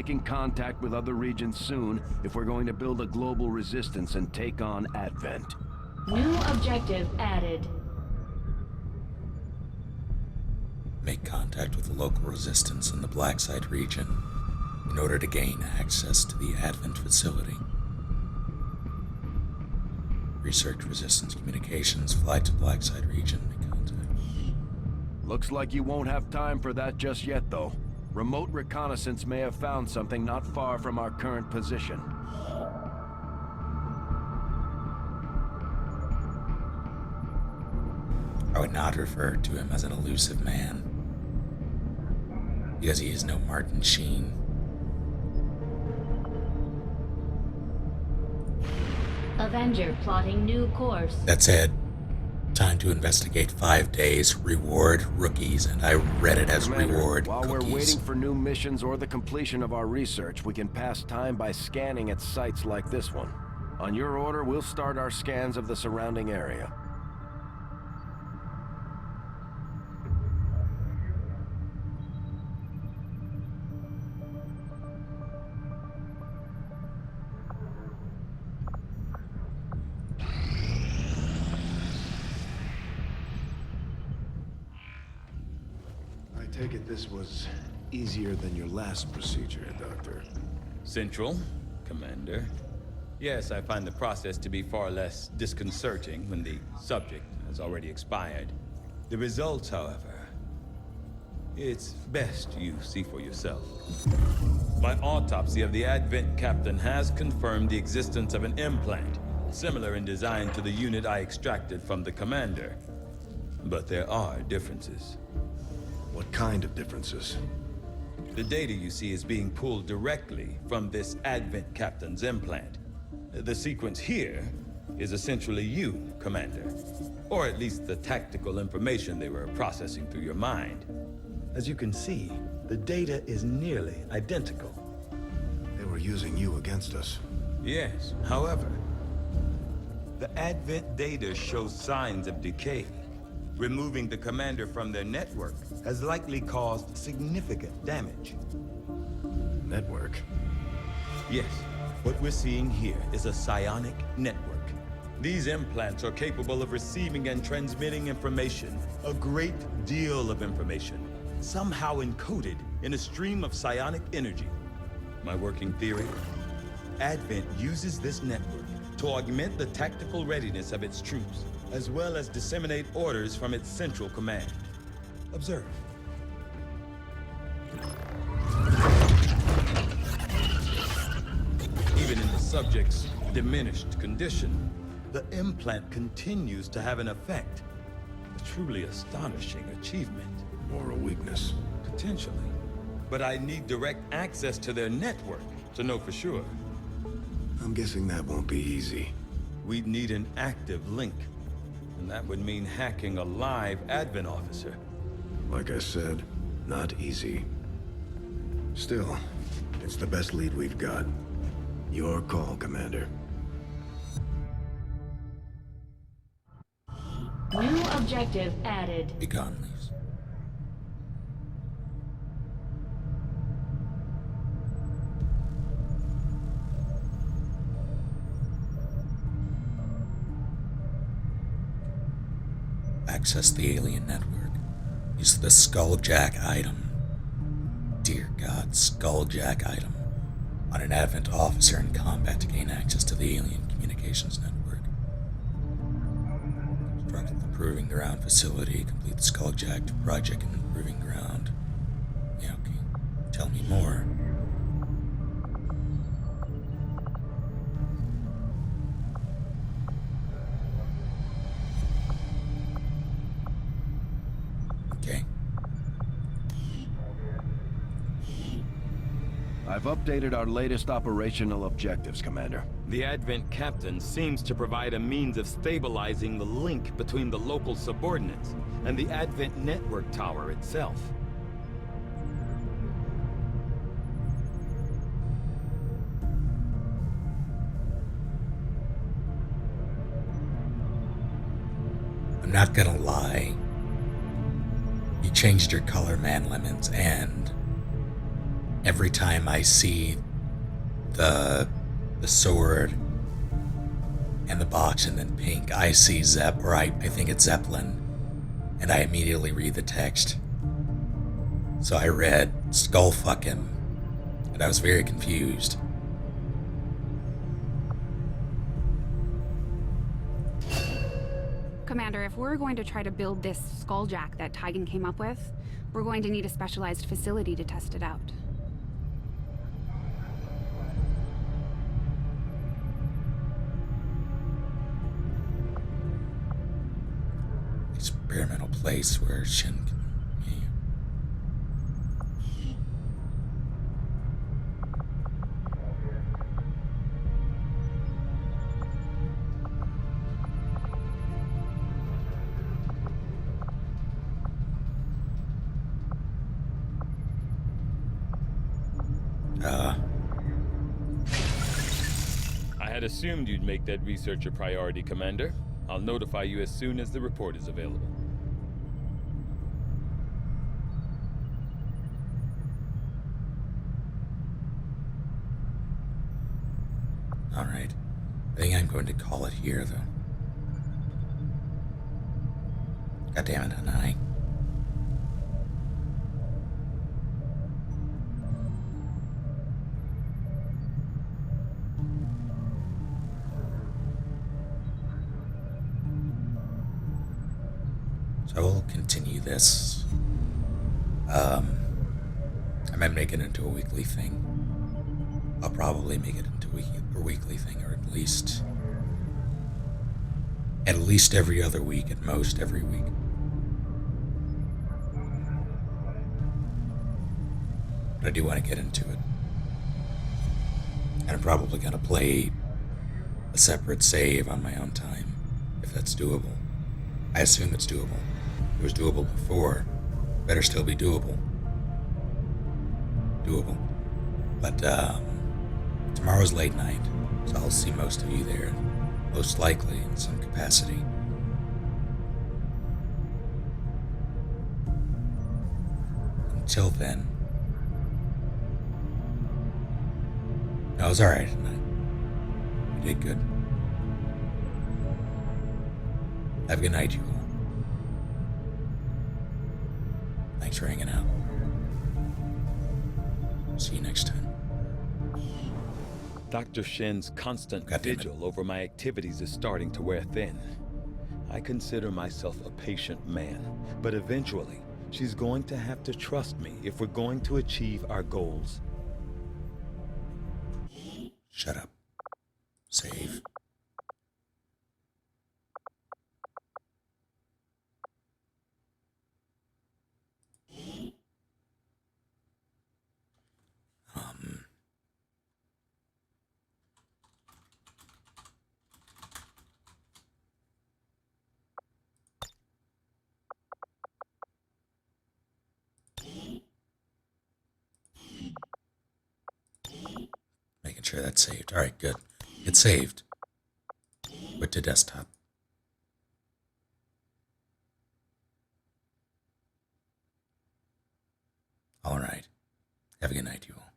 making contact with other regions soon if we're going to build a global resistance and take on Advent. New objective added. Make contact with the local resistance in the Blacksite region in order to gain access to the Advent facility. Research resistance communications, fly to Blacksite region, make contact. Looks like you won't have time for that just yet, though. Remote reconnaissance may have found something not far from our current position. I would not refer to him as an elusive man, because he is no Martin Sheen. Avenger plotting new course. That said, time to investigate 5 days, reward rookies, and I read it as Commander, reward while cookies. we're waiting for new missions or the completion of our research, we can pass time by scanning at sites like this one. On your order, we'll start our scans of the surrounding area. I take it this was easier than your last procedure, Doctor. Central, Commander. Yes, I find the process to be far less disconcerting when the subject has already expired. The results, however, it's best you see for yourself. My autopsy of the Advent captain has confirmed the existence of an implant, similar in design to the unit I extracted from the Commander. But there are differences. What kind of differences? The data you see is being pulled directly from this Advent captain's implant. The sequence here is essentially you, Commander. Or at least the tactical information they were processing through your mind. As you can see, the data is nearly identical. They were using you against us. Yes, however, the Advent data shows signs of decay. Removing the Commander from their network has likely caused significant damage. Network? Yes, what we're seeing here is a psionic network. These implants are capable of receiving and transmitting information, a great deal of information, somehow encoded in a stream of psionic energy. My working theory? Advent uses this network to augment the tactical readiness of its troops, as well as disseminate orders from its central command. Observe. Even in the subject's diminished condition, the implant continues to have an effect. A truly astonishing achievement. Or a weakness? Potentially. But I need direct access to their network to know for sure. I'm guessing that won't be easy. We'd need an active link. And that would mean hacking a live Advent officer. Like I said, not easy. Still, it's the best lead we've got. Your call, Commander. New objective added. Be gone, please. Access the alien network. Use the Skulljack item. Dear God, Skulljack item. On an Advent officer in combat to gain access to the alien communications network. Construct the Proving Ground facility. Complete the Skulljack project in the Proving Ground. Yeah, okay. Tell me more. Okay. I've updated our latest operational objectives, Commander. The Advent captain seems to provide a means of stabilizing the link between the local subordinates and the Advent network tower itself. I'm not gonna lie. You changed your color, man lemons, and every time I see the sword and the box and then pink, I see I think it's Zeppelin, and I immediately read the text. So I read Skull Fuck Him, and I was very confused. Commander, if we're going to try to build this Skulljack that Tygan came up with, we're going to need a specialized facility to test it out. Experimental place where Shin can... I had assumed you'd make that research a priority, Commander. I'll notify you as soon as the report is available. Alright. I think I'm going to call it here, though. God damn it, Hanai. So I will continue this. I might make it into a weekly thing. I'll probably make it into a weekly thing, or at least every other week, at most every week. But I do want to get into it. And I'm probably going to play a separate save on my own time, if that's doable. I assume it's doable. It was doable before. Better still be doable. But tomorrow's late night, so I'll see most of you there, most likely in some capacity. Until then, no, it was alright tonight. You did good. Have a good night, you all. Thanks for hanging out. See you next time. Dr. Shen's constant vigil over my activities is starting to wear thin. I consider myself a patient man, but eventually, she's going to have to trust me if we're going to achieve our goals. Shut up. Save. Making sure that's saved. Alright, good. It's saved. Quit to desktop. Alright. Have a good night, you all.